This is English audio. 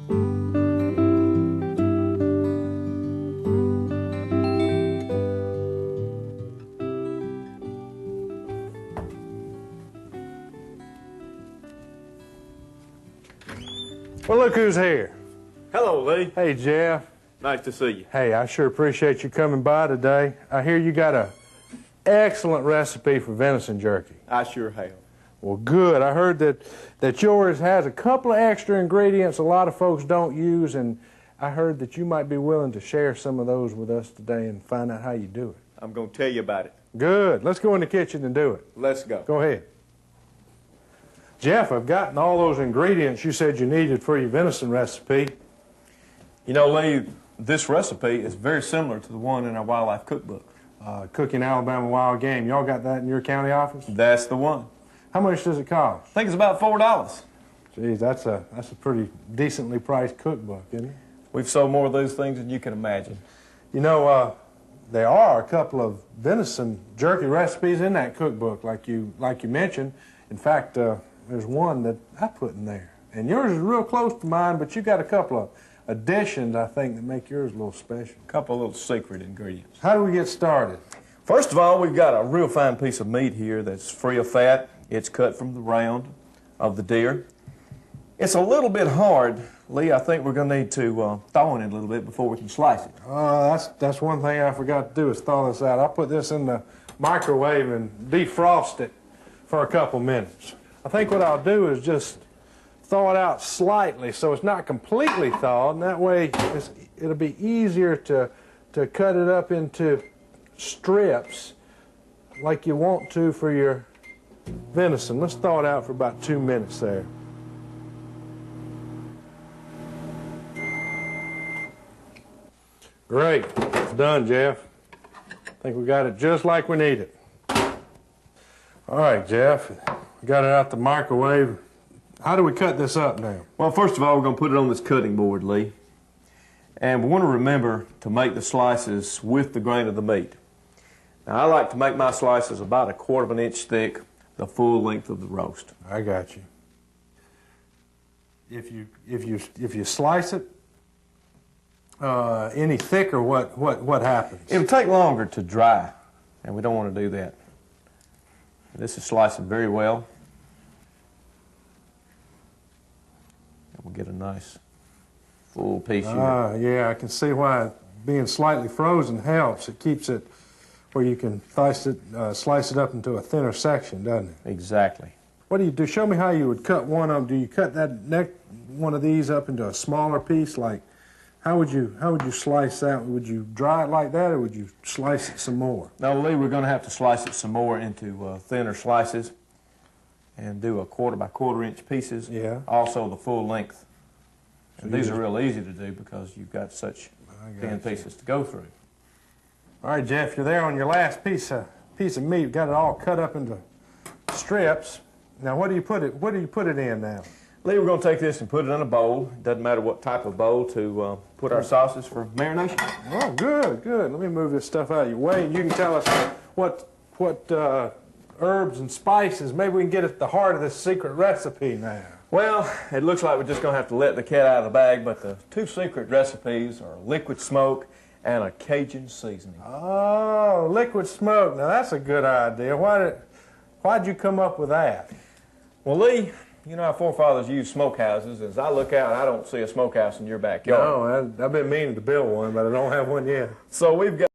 Well, look who's here. Hello, Lee. Hey, Jeff. Nice to see you. Hey, I sure appreciate you coming by today. I hear you got an excellent recipe for venison jerky. I sure have. Well, good. I heard that yours has a couple of extra ingredients a lot of folks don't use, and I heard that you might be willing to share some of those with us today and find out how you do it. I'm going to tell you about it. Good. Let's go in the kitchen and do it. Let's go. Go ahead. Jeff, I've gotten all those ingredients you said you needed for your venison recipe. You know, Lee, this recipe is very similar to the one in our wildlife cookbook. Cooking Alabama Wild Game. Y'all got that in your county office? That's the one. How much does it cost? I think it's about $4. Geez, that's a pretty decently priced cookbook, isn't it? We've sold more of those things than you can imagine. You know, there are a couple of venison jerky recipes in that cookbook, like you mentioned. In fact, there's one that I put in there. And yours is real close to mine, but you got a couple of additions, I think, that make yours a little special. A couple of little secret ingredients. How do we get started? First of all, we've got a real fine piece of meat here that's free of fat. It's cut from the round of the deer. It's a little bit hard, Lee. I think we're going to need to thaw it a little bit before we can slice it. That's one thing I forgot to do is thaw this out. I'll put this in the microwave and defrost it for a couple minutes. I think what I'll do is just thaw it out slightly so it's not completely thawed, and that way it'll be easier to cut it up into strips like you want to for your venison. Let's thaw it out for about 2 minutes there. Great. It's done, Jeff. I think we got it just like we need it. All right, Jeff. We got it out the microwave. How do we cut this up now? Well, first of all, we're going to put it on this cutting board, Lee. And we want to remember to make the slices with the grain of the meat. Now, I like to make my slices about 1/4 of an inch thick, the full length of the roast. I got you. If you slice it any thicker, what happens? It'll take longer to dry, and we don't want to do that. This is slicing very well. And we'll get a nice full piece here. Yeah, I can see why being slightly frozen helps. It keeps it where you can slice it up into a thinner section, doesn't it? Exactly. What do you do? Show me how you would cut one of them. Do you cut one of these up into a smaller piece? Like, how would you slice that? Would you dry it like that, or would you slice it some more? No, Lee, we're going to have to slice it some more into thinner slices and do 1/4 by 1/4 inch pieces. Yeah. Also the full length. And these are real easy to do because you've got such thin pieces to go through. All right, Jeff, you're there on your last piece of meat. You've got it all cut up into strips. Now, what do you put it in now? Lee, we're going to take this and put it in a bowl. It doesn't matter what type of bowl to put our sauces for marination. Oh, good, good. Let me move this stuff out of your way, and you can tell us what herbs and spices. Maybe we can get at the heart of this secret recipe now. Well, it looks like we're just going to have to let the cat out of the bag, but the two secret recipes are liquid smoke and a Cajun seasoning. Oh, liquid smoke. Now, that's a good idea. Why'd you come up with that? Well, Lee, you know, our forefathers used smokehouses. As I look out, I don't see a smokehouse in your backyard. No, I've been meaning to build one, but I don't have one yet. So we've got